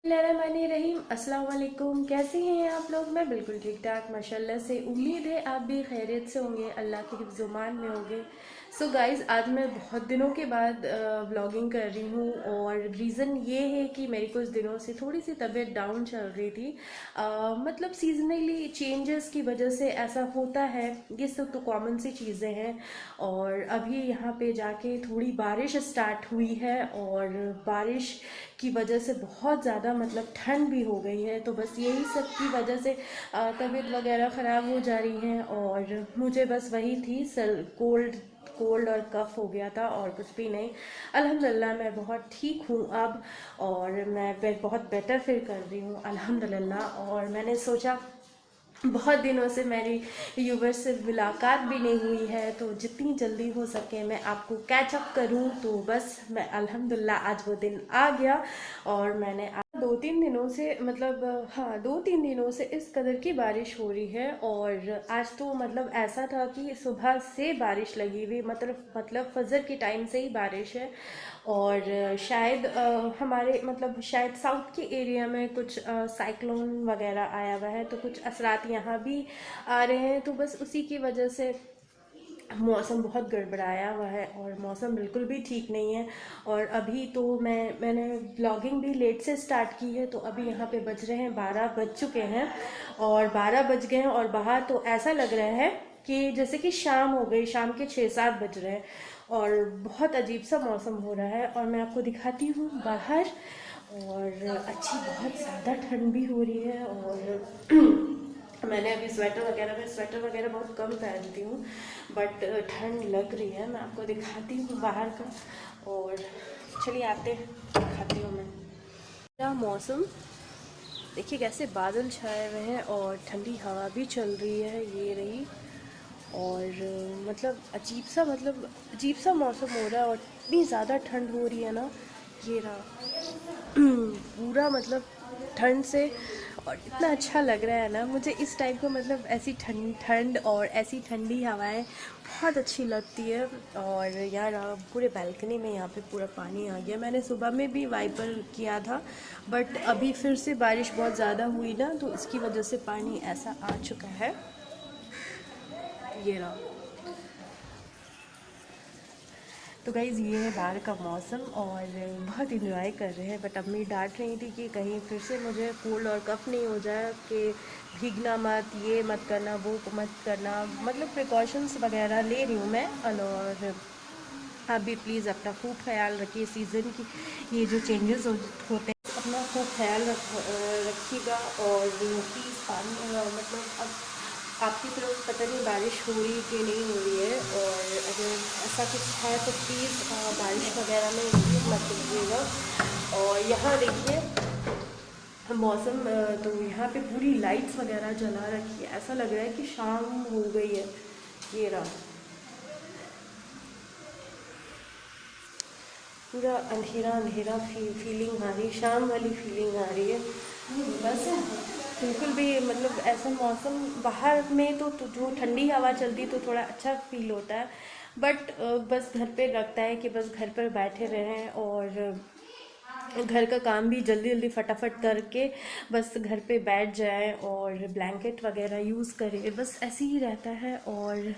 रहीम अस्सलाम वालेकुम। कैसे हैं आप लोग? मैं बिल्कुल ठीक ठाक माशाल्लाह से। उम्मीद है आप भी खैरियत से होंगे, अल्लाह के हिफ्ज़-ओ-मान में होंगे। सो गाइज़, आज मैं बहुत दिनों के बाद व्लॉगिंग कर रही हूँ और रीज़न ये है कि मेरी कुछ दिनों से थोड़ी सी तबीयत डाउन चल रही थी। मतलब सीजनली चेंजेस की वजह से ऐसा होता है, ये सब तो कॉमन सी चीज़ें हैं। और अभी यहाँ पे जाके थोड़ी बारिश स्टार्ट हुई है और बारिश की वजह से बहुत ज़्यादा मतलब ठंड भी हो गई है। तो बस यही सब की वजह से तबीयत वगैरह ख़राब हो जा रही है और मुझे बस वही थी, सर कोल्ड कोल्ड और कफ हो गया था और कुछ भी नहीं। अल्हम्दुलिल्लाह मैं बहुत ठीक हूँ अब और मैं बहुत बेटर फील कर रही हूँ अल्हम्दुलिल्लाह। और मैंने सोचा, बहुत दिनों से मेरी व्यूवर्स से मुलाकात भी नहीं हुई है, तो जितनी जल्दी हो सके मैं आपको कैच अप करूं। तो बस मैं अल्हम्दुलिल्लाह आज वो दिन आ गया और मैंने 2-3 दिनों से मतलब हाँ 2-3 दिनों से इस कदर की बारिश हो रही है। और आज तो मतलब ऐसा था कि सुबह से बारिश लगी हुई, मतलब फजर के टाइम से ही बारिश है। और शायद हमारे मतलब शायद साउथ के एरिया में कुछ साइक्लोन वगैरह आया हुआ है, तो कुछ असरात यहाँ भी आ रहे हैं। तो बस उसी की वजह से मौसम बहुत गड़बड़ाया हुआ है और मौसम बिल्कुल भी ठीक नहीं है। और अभी तो मैंने ब्लॉगिंग भी लेट से स्टार्ट की है, तो अभी यहाँ पे बज रहे हैं 12 बज चुके हैं और 12 बज गए हैं और बाहर तो ऐसा लग रहा है कि जैसे कि शाम हो गई, शाम के 6-7 बज रहे हैं और बहुत अजीब सा मौसम हो रहा है। और मैं आपको दिखाती हूँ बाहर, और अच्छी बहुत ज़्यादा ठंड भी हो रही है। और मैंने अभी स्वेटर वगैरह बहुत कम पहनती हूँ, बट ठंड लग रही है। मैं आपको दिखाती हूँ बाहर का, और चलिए आते हैं, दिखाती हूँ मैं क्या मौसम। देखिए कैसे बादल छाए हुए हैं और ठंडी हवा भी चल रही है, ये रही। और मतलब अजीब सा मौसम हो रहा है और इतनी ज़्यादा ठंड हो रही है ना, ये रहा पूरा मतलब ठंड से। और इतना अच्छा लग रहा है ना मुझे इस टाइप का, मतलब ऐसी ठंड ठंड और ऐसी ठंडी हवाएं बहुत अच्छी लगती है। और यार पूरे बैल्कनी में यहाँ पे पूरा पानी आ गया। मैंने सुबह में भी वाइपर किया था, बट अभी फिर से बारिश बहुत ज़्यादा हुई ना, तो इसकी वजह से पानी ऐसा आ चुका है, ये रहा। तो गाइज़ ये है बाहर का मौसम और बहुत इंजॉय कर रहे हैं। बट अम्मी डांट रही थी कि कहीं फिर से मुझे कोल्ड और कफ नहीं हो जाए, कि भीगना मत, ये मत करना, वो मत करना। मतलब प्रिकॉशंस वगैरह ले रही हूँ मैं। और आप भी प्लीज़ अपना खूब ख्याल रखिए। सीज़न की ये जो चेंजेस होते हैं, अपना खूब ख्याल रखिएगा। और प्लीज़ पानी मतलब अब आपकी तरफ पता नहीं बारिश हो रही कि नहीं हो रही है, और अगर ऐसा कुछ है तो प्लीज़ बारिश वगैरह में प्लीज़ मत कीजिएगा। और यहाँ देखिए मौसम, तो यहाँ पे पूरी लाइट्स वगैरह जला रखी है, ऐसा लग रहा है कि शाम हो गई है, ये रहा। पूरा अंधेरा अंधेरा फीलिंग आ रही है, शाम वाली फीलिंग आ रही है। बस बिल्कुल भी मतलब ऐसा मौसम बाहर में तो जो ठंडी हवा चलती तो थोड़ा अच्छा फील होता है। बट बस घर पे लगता है कि बस घर पर बैठे रहें और घर का काम भी जल्दी जल्दी फटाफट करके बस घर पे बैठ जाएं और ब्लैंकेट वगैरह यूज़ करें, बस ऐसे ही रहता है। और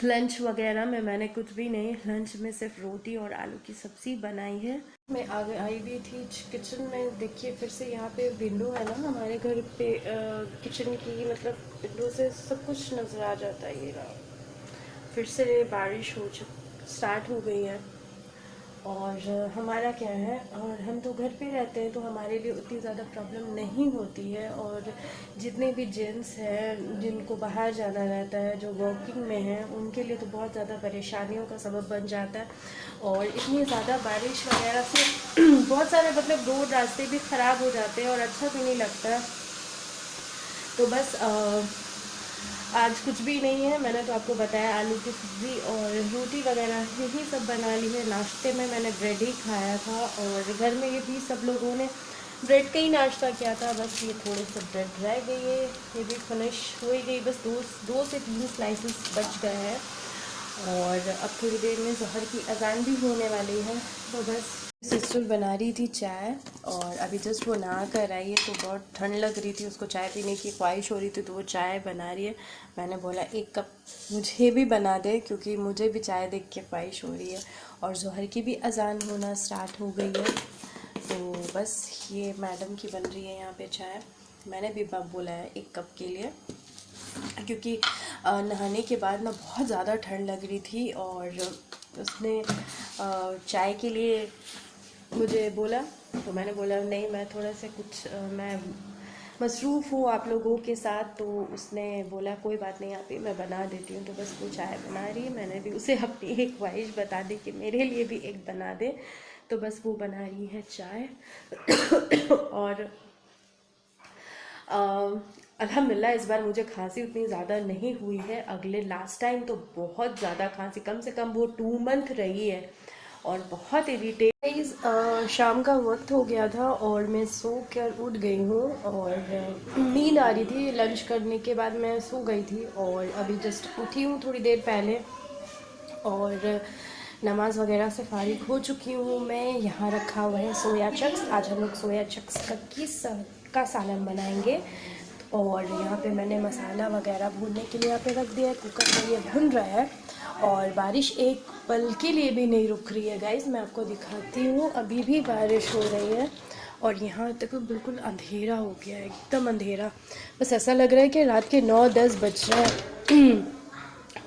लंच वगैरह में मैंने कुछ भी नहीं, लंच में सिर्फ रोटी और आलू की सब्ज़ी बनाई है। मैं आगे आई भी थी किचन में। देखिए फिर से यहाँ पे विंडो है ना हमारे घर पे, किचन की, मतलब विंडो से सब कुछ नज़र आ जाता है, ये रहा। फिर से बारिश स्टार्ट हो गई है। और हमारा क्या है, और हम तो घर पे रहते हैं तो हमारे लिए उतनी ज़्यादा प्रॉब्लम नहीं होती है। और जितने भी जेंट्स हैं जिनको बाहर जाना रहता है, जो वर्किंग में हैं, उनके लिए तो बहुत ज़्यादा परेशानियों का सबब बन जाता है। और इतनी ज़्यादा बारिश वगैरह से बहुत सारे मतलब रोड रास्ते भी ख़राब हो जाते हैं और अच्छा भी नहीं लगता। तो बस आज कुछ भी नहीं है, मैंने तो आपको बताया, आलू की सब्ज़ी और रोटी वगैरह यही सब बना ली है। नाश्ते में मैंने ब्रेड ही खाया था और घर में ये भी सब लोगों ने ब्रेड का ही नाश्ता किया था। बस ये थोड़े से ब्रेड रह गई है, ये भी फिनिश हो ही गई। बस दो से तीन स्लाइसेस बच गए हैं और अब थोड़ी देर में ज़ोहर की अज़ान भी होने वाली है। तो बस सिस्टर बना रही थी चाय और अभी जस्ट वो नहा कर आई है, तो बहुत ठंड लग रही थी, उसको चाय पीने की ख्वाहिश हो रही थी, तो वो चाय बना रही है। मैंने बोला एक कप मुझे भी बना दे, क्योंकि मुझे भी चाय देख के ख्वाहिश हो रही है। और ज़ोहर की भी अजान होना स्टार्ट हो गई है, तो बस ये मैडम की बन रही है यहाँ पे चाय। मैंने भी बोला है एक कप के लिए, क्योंकि नहाने के बाद ना बहुत ज़्यादा ठंड लग रही थी, और उसने चाय के लिए मुझे बोला, तो मैंने बोला नहीं, मैं थोड़ा सा कुछ मैं मसरूफ़ हूँ आप लोगों के साथ, तो उसने बोला कोई बात नहीं आप ही, मैं बना देती हूँ। तो बस वो चाय बना रही है, मैंने भी उसे अपनी एक ख्वाहिश बता दी कि मेरे लिए भी एक बना दे, तो बस वो बना रही है चाय। और अल्हम्दुलिल्लाह इस बार मुझे खांसी उतनी ज़्यादा नहीं हुई है। अगले लास्ट टाइम तो बहुत ज़्यादा खांसी, कम से कम वो 2 मंथ रही है, और बहुत इरिटेट। शाम का वक्त हो गया था और मैं सो कर उठ गई हूँ, और नींद आ रही थी। लंच करने के बाद मैं सो गई थी, और अभी जस्ट उठी हूँ थोड़ी देर पहले, और नमाज वगैरह से फारिग हो चुकी हूँ मैं। यहाँ रखा हुआ है सोया चक्स। आज हम लोग सोया चक्स का सालन बनाएंगे, और यहाँ पे मैंने मसाला वगैरह भूनने के लिए यहाँ पे रख दिया है। कुकर में ये भुन रहा है, और बारिश एक पल के लिए भी नहीं रुक रही है गाइस। मैं आपको दिखाती हूँ, अभी भी बारिश हो रही है, और यहाँ तक बिल्कुल अंधेरा हो गया है, एकदम अंधेरा। बस ऐसा लग रहा है कि रात के 9-10 बज रहे हैं।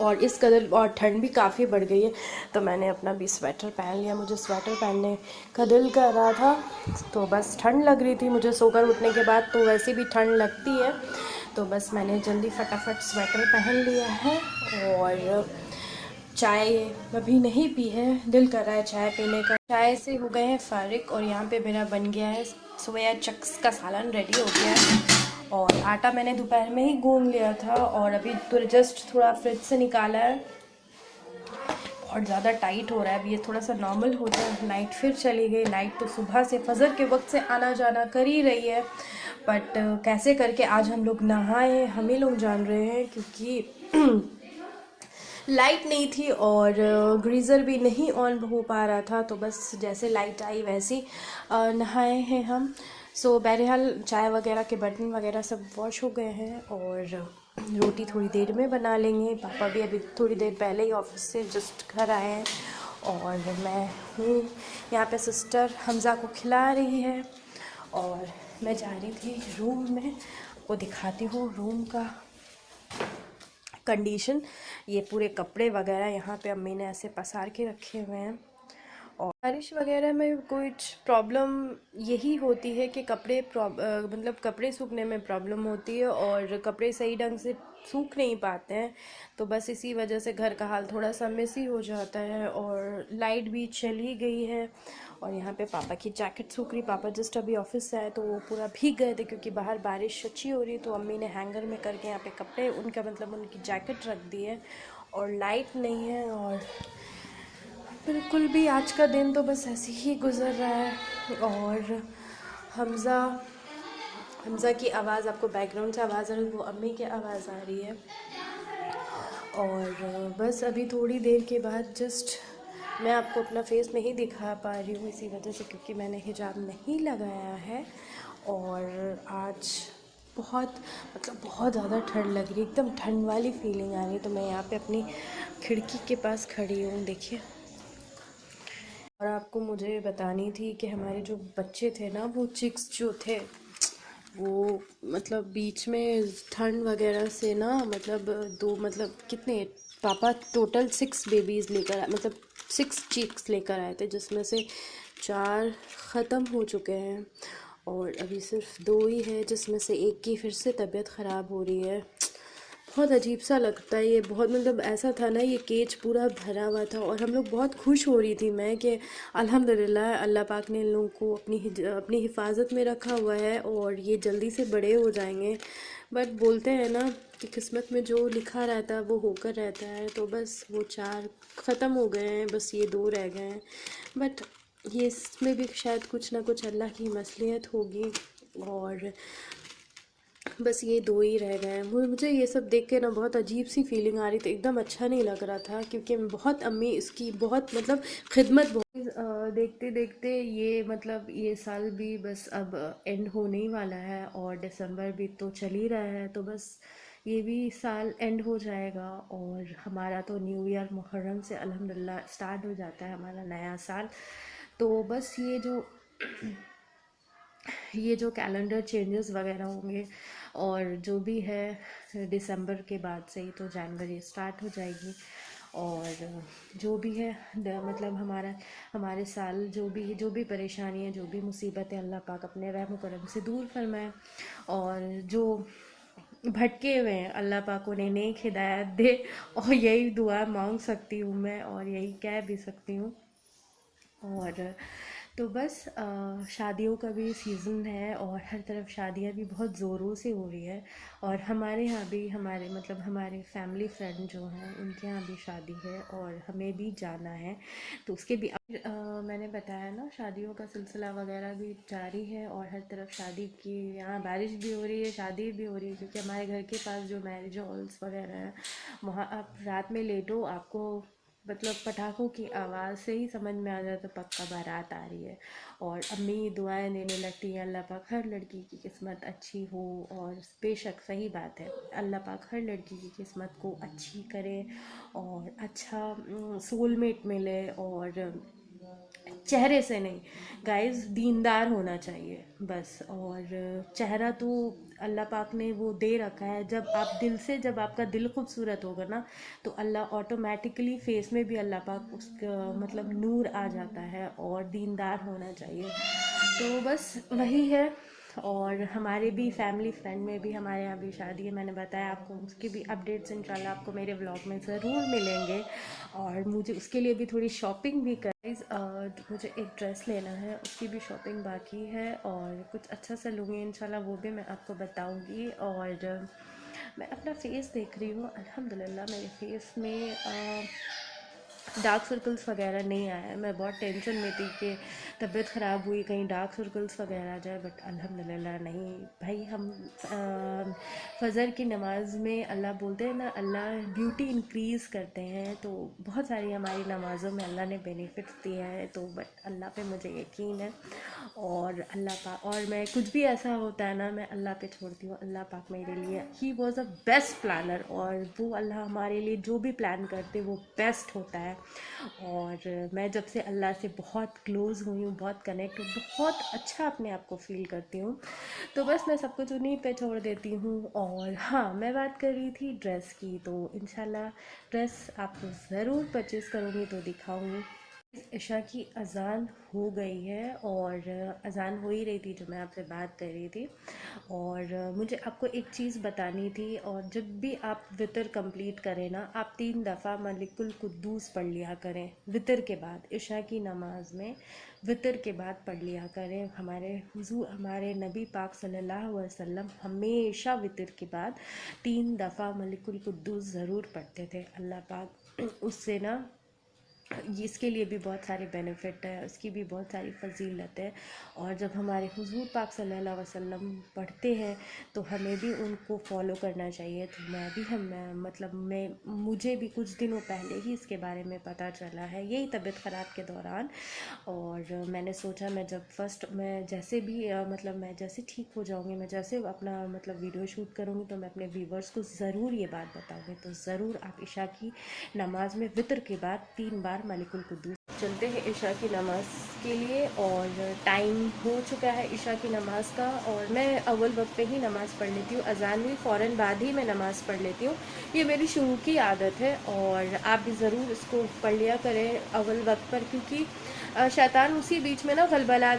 और इस कदर, और ठंड भी काफ़ी बढ़ गई है, तो मैंने अपना भी स्वेटर पहन लिया। मुझे स्वेटर पहनने का दिल कर रहा था, तो बस ठंड लग रही थी मुझे। सोकर उठने के बाद तो वैसे भी ठंड लगती है, तो बस मैंने जल्दी फटाफट स्वेटर पहन लिया है। और चाय अभी नहीं पी है, दिल कर रहा है चाय पीने का। चाय से हो गए हैं फारिग, और यहाँ पे मेरा बन गया है सोया चक्स का सालन, रेडी हो गया है। और आटा मैंने दोपहर में ही गूंद लिया था, और अभी तो जस्ट थोड़ा फ्रिज से निकाला है। बहुत ज़्यादा टाइट हो रहा है, अभी ये थोड़ा सा नॉर्मल हो जाए। लाइट फिर चली गई, लाइट तो सुबह से फजर के वक्त से आना जाना कर ही रही है, बट कैसे करके आज हम लोग नहाए हम ही लोग जान रहे हैं, क्योंकि लाइट नहीं थी और ग्रीज़र भी नहीं ऑन हो पा रहा था। तो बस जैसे लाइट आई वैसे ही नहाए हैं हम। सो बहरहाल चाय वगैरह के बर्तन वगैरह सब वॉश हो गए हैं, और रोटी थोड़ी देर में बना लेंगे। पापा भी अभी थोड़ी देर पहले ही ऑफिस से जस्ट घर आए हैं, और मैं हूँ यहाँ पे। सिस्टर हमज़ा को खिला रही है, और मैं जा रही थी रूम में। वो दिखाती हूँ रूम का कंडीशन। ये पूरे कपड़े वगैरह यहाँ पे अम्मी ने ऐसे पसार के रखे हुए हैं। और बारिश वगैरह में कुछ प्रॉब्लम यही होती है कि मतलब कपड़े सूखने में प्रॉब्लम होती है, और कपड़े सही ढंग से सूख नहीं पाते हैं, तो बस इसी वजह से घर का हाल थोड़ा सा मेसी हो जाता है। और लाइट भी चली गई है, और यहाँ पे पापा की जैकेट सूख रही। पापा जस्ट अभी ऑफिस से आए तो वो पूरा भीग गए थे, क्योंकि बाहर बारिश अच्छी हो रही, तो अम्मी ने हैंगर में करके यहाँ पे कपड़े उनका मतलब उनकी जैकेट रख दी है। और लाइट नहीं है, और बिल्कुल भी आज का दिन तो बस ऐसे ही गुजर रहा है। और हमज़ा हमज़ा की आवाज़, आपको बैकग्राउंड से आवाज़ आ रही है, वो अम्मी की आवाज़ आ रही है। और बस अभी थोड़ी देर के बाद जस्ट मैं आपको अपना फेस नहीं दिखा पा रही हूँ, इसी वजह से, क्योंकि मैंने हिजाब नहीं लगाया है। और आज बहुत मतलब बहुत ज़्यादा ठंड लग रही है, एकदम ठंड वाली फीलिंग आ रही है। तो मैं यहाँ पे अपनी खिड़की के पास खड़ी हूँ, देखिए। और आपको मुझे बतानी थी कि हमारे जो बच्चे थे ना, वो चिक्स जो थे, वो मतलब बीच में ठंड वगैरह से ना, मतलब मतलब कितने, पापा टोटल 6 बेबीज़ लेकर आए, मतलब 6 चिक्स लेकर आए थे, जिसमें से 4 ख़त्म हो चुके हैं, और अभी सिर्फ 2 ही है, जिसमें से एक की फिर से तबीयत ख़राब हो रही है। बहुत अजीब सा लगता है ये, बहुत मतलब ऐसा था ना, ये केज पूरा भरा हुआ था, और हम लोग बहुत खुश हो रही थी मैं कि अल्हम्दुलिल्लाह अल्लाह पाक ने इन लोगों को अपनी हिफाजत में रखा हुआ है, और ये जल्दी से बड़े हो जाएंगे। बट बोलते हैं ना कि किस्मत में जो लिखा रहता है वो होकर रहता है, तो बस वो 4 ख़त्म हो गए हैं, बस ये 2 रह गए हैं। बट ये इसमें भी शायद कुछ ना कुछ अल्लाह की मसलियत होगी, और बस ये 2 ही रह गए हैं। मुझे ये सब देख के ना बहुत अजीब सी फीलिंग आ रही थी, एकदम अच्छा नहीं लग रहा था, क्योंकि बहुत अम्मी इसकी बहुत मतलब खिदमत बहुत देखते देखते ये मतलब ये साल भी बस अब एंड होने ही वाला है और दिसंबर भी तो चल ही रहा है, तो बस ये भी साल एंड हो जाएगा और हमारा तो न्यू ईयर मुहर्रम से अल्हम्दुलिल्लाह स्टार्ट हो जाता है हमारा नया साल। तो बस ये जो कैलेंडर चेंजेस वगैरह होंगे और जो भी है दिसंबर के बाद से ही तो जनवरी स्टार्ट हो जाएगी। और जो भी है मतलब हमारे साल जो भी परेशानी है, जो भी मुसीबत है, अल्लाह पाक अपने रहम करम से दूर फरमाए। और जो भटके हुए हैं अल्लाह पाक उन्हें नेक हिदायत दे, और यही दुआ मांग सकती हूँ मैं और यही कह भी सकती हूँ। और तो बस शादियों का भी सीज़न है और हर तरफ शादियां भी बहुत ज़ोरों से हो रही है। और हमारे यहाँ भी हमारे फैमिली फ्रेंड जो हैं उनके यहाँ भी शादी है और हमें भी जाना है, तो उसके भी मैंने बताया ना, शादियों का सिलसिला वगैरह भी जारी है और हर तरफ शादी की, यहाँ बारिश भी हो रही है, शादी भी हो रही है, क्योंकि हमारे घर के पास जो मैरिज हॉल्स वगैरह हैं वहाँ आप रात में लेटो, आपको मतलब पटाखों की आवाज़ से ही समझ में आ जाता पक्का बारात आ रही है। और अम्मी दुआएं देने लगती हैं अल्लाह पाक हर लड़की की किस्मत अच्छी हो। और बेशक सही बात है, अल्लाह पाक हर लड़की की किस्मत को अच्छी करे और अच्छा सोलमेट मिले। और चेहरे से नहीं गाइस, दीनदार होना चाहिए बस। और चेहरा तो अल्लाह पाक ने वो दे रखा है, जब आप दिल से, जब आपका दिल खूबसूरत होगा ना तो अल्लाह ऑटोमेटिकली फेस में भी अल्लाह पाक उसका मतलब नूर आ जाता है। और दीनदार होना चाहिए, तो बस वही है। और हमारे भी फैमिली फ्रेंड में भी हमारे यहाँ भी शादी है, मैंने बताया आपको, उसके भी अपडेट्स इंशाल्लाह आपको मेरे व्लॉग में ज़रूर मिलेंगे। और मुझे उसके लिए भी थोड़ी शॉपिंग भी मुझे एक ड्रेस लेना है, उसकी भी शॉपिंग बाकी है और कुछ अच्छा सा लूँगी इंशाल्लाह, वो भी मैं आपको बताऊँगी। और मैं अपना फेस देख रही हूँ, अल्हम्दुलिल्लाह मेरे फेस में डार्क सर्कल्स वगैरह नहीं आया है। मैं बहुत टेंशन में थी कि तबीयत ख़राब हुई कहीं डार्क सर्कल्स वगैरह आ जाए, बट अल्हम्दुलिल्लाह नहीं भाई। हम फ़जर की नमाज़ में अल्लाह बोलते हैं ना, अल्लाह ब्यूटी इंक्रीज़ करते हैं, तो बहुत सारी हमारी नमाज़ों में अल्लाह ने बेनिफिट्स दिए हैं, तो बट अल्लाह पे मुझे यकीन है। और अल्लाह पाक, और मैं कुछ भी ऐसा होता है ना मैं अल्लाह पे छोड़ती हूँ। अल्लाह पाक मेरे लिए ही वॉज अ बेस्ट प्लानर, और वो अल्लाह हमारे लिए जो भी प्लान करते वो बेस्ट होता है। और मैं जब से अल्लाह से बहुत क्लोज़ हुई हूँ, बहुत कनेक्ट हूँ, बहुत अच्छा अपने आप को फील करती हूँ, तो बस मैं सब कुछ उन्हीं पे छोड़ देती हूँ। और हाँ, मैं बात कर रही थी ड्रेस की, तो इंशाल्लाह ड्रेस आपको ज़रूर परचेज़ करूँगी तो दिखाऊँगी। इशा की अज़ान हो गई है और अज़ान हो ही रही थी जो मैं आपसे बात कर रही थी। और मुझे आपको एक चीज़ बतानी थी, और जब भी आप वितर कंप्लीट करें ना, आप 3 दफ़ा मलिकुल कुद्दूस पढ़ लिया करें वितर के बाद, इशा की नमाज में वितर के बाद पढ़ लिया करें। हमारे नबी पाक सल्लल्लाहु अलैहि वसल्लम हमेशा वितर के बाद 3 दफ़ा मलिकुल कुद्दूस ज़रूर पढ़ते थे। अल्लाह पाक उससे ना, इसके लिए भी बहुत सारे बेनिफिट है, उसकी भी बहुत सारी फजीलत है। और जब हमारे हुजूर पाक सल्लल्लाहु अलैहि वसल्लम पढ़ते हैं तो हमें भी उनको फॉलो करना चाहिए। तो मैं मुझे भी कुछ दिनों पहले ही इसके बारे में पता चला है, यही तबीयत ख़राब के दौरान। और मैंने सोचा मैं जैसे भी मैं जैसे ठीक हो जाऊँगी, मैं जैसे अपना वीडियो शूट करूँगी तो मैं अपने व्यूवर्स को ज़रूर ये बात बताऊँगी। तो ज़रूर आप इशा की नमाज में वितर के बाद 3 बार मलिकुल कुद्दूस। चलते हैं इशा की नमाज के लिए, और टाइम हो चुका है इशा की नमाज का। और मैं अव्वल वक्त पे ही नमाज़ पढ़ लेती हूँ, अजान हुई फ़ौरन बाद ही मैं नमाज़ पढ़ लेती हूँ, ये मेरी शुरू की आदत है। और आप भी ज़रूर इसको पढ़ लिया करें अव्वल वक्त पर, क्योंकि शैतान उसी बीच में ना गलबला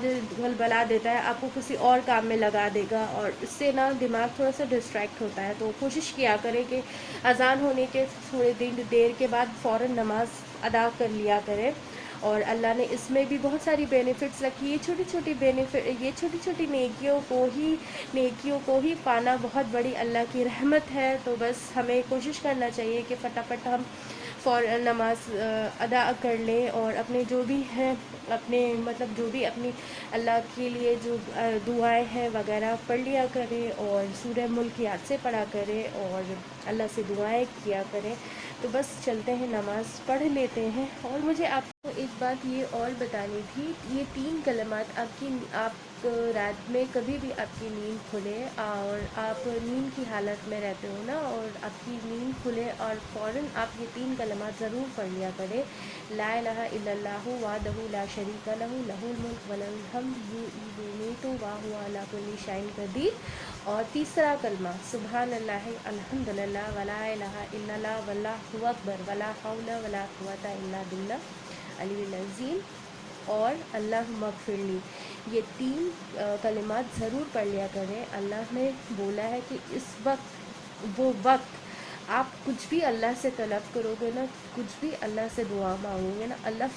देता है, आपको किसी और काम में लगा देगा और इससे ना दिमाग थोड़ा सा डिस्ट्रैक्ट होता है। तो कोशिश किया करें कि अजान होने के थोड़ी देर के बाद फ़ौरन नमाज अदा कर लिया करें। और अल्लाह ने इसमें भी बहुत सारी बेनिफिट्स रखी। ये छोटी छोटी नेकियों को ही पाना बहुत बड़ी अल्लाह की रहमत है। तो बस हमें कोशिश करना चाहिए कि फटाफट हम नमाज अदा कर लें, और अपने जो भी है अपने जो भी अपनी अल्लाह के लिए जो दुआएं हैं वगैरह पढ़ लिया करें, और सूरह मुल्क याद से पढ़ा करें और अल्लाह से दुआएं किया करें। तो बस चलते हैं, नमाज़ पढ़ लेते हैं। और मुझे आपको एक बात ये और बतानी थी, ये 3 कलमात आप रात में कभी भी आपकी नींद खुले और आप नींद की हालत में रहते हो ना, और आपकी नींद खुले और फ़ौरन आप ये 3 कलमात ज़रूर पढ़ लिया करें। ला इलाहा इल्लल्लाहु वहदहु ला शरीका लहू लहुल मुल्क व लहुल हम्द युहयी व युमीतु व हुवा अला कुल्ली शैइन क़दीर। और तीसरा कलमा सुबहान अल्लाह अल्हम्दुलिल्लाह वला इलाहा इल्लल्लाह वल्लाहु अकबर वला हौला वला कुव्वता इल्ला बिल्लाह अलियुल अज़ीम और अल्लाह मग़फ़िरली। ये 3 कलिमात ज़रूर पढ़ लिया करें। अल्लाह ने बोला है कि इस वक्त, वो वक्त आप कुछ भी अल्लाह से तलब करोगे ना, कुछ भी अल्लाह से दुआ मांगोगे ना, अल्लाह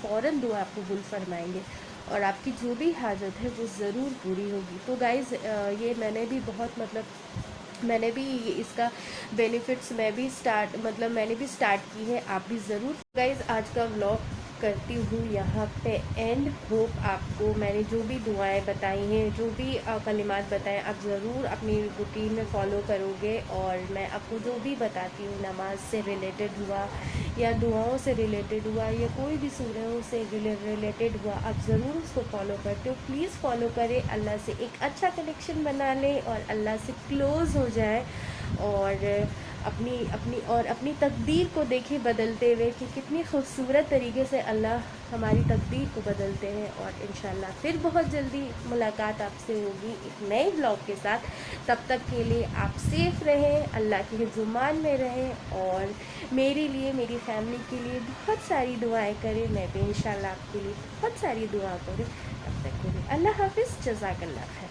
फ़ौरन दुआ कबूल फरमाएंगे और आपकी जो भी हाजत है वो ज़रूर पूरी होगी। तो गाइज़ ये मैंने भी बहुत मैंने भी इसका बेनिफिट्स मैंने भी स्टार्ट की है, आप भी ज़रूर। गाइज़ आज का व्लॉग करती हूँ यहाँ पे एंड। होप आपको मैंने जो भी दुआएं बताई हैं, जो भी कलिमात बताएं, आप ज़रूर अपनी रूटीन में फ़ॉलो करोगे। और मैं आपको जो भी बताती हूँ, नमाज से रिलेटेड हुआ या दुआओं से रिलेटेड हुआ या कोई भी सूरहों से रिलेटेड हुआ, आप ज़रूर उसको फॉलो करते हो। प्लीज़ फॉलो करें, अल्लाह से एक अच्छा कनेक्शन बना लें और अल्लाह से क्लोज़ हो जाए और अपनी तकदीर को देखें बदलते हुए कि कितनी खूबसूरत तरीके से अल्लाह हमारी तकदीर को बदलते हैं। और इंशाल्लाह फिर बहुत जल्दी मुलाकात आपसे होगी एक नए ब्लॉग के साथ। तब तक के लिए आप सेफ़ रहें, अल्लाह के हिफ़्ज़-ओ-मान में रहें और मेरे लिए, मेरी फैमिली के लिए बहुत सारी दुआएं करें। मैं भी इंशाल्लाह आपके लिए बहुत सारी दुआ करूँ। तब तक के लिए अल्लाह हाफ़िज़, जज़ाकल्लाह खैर।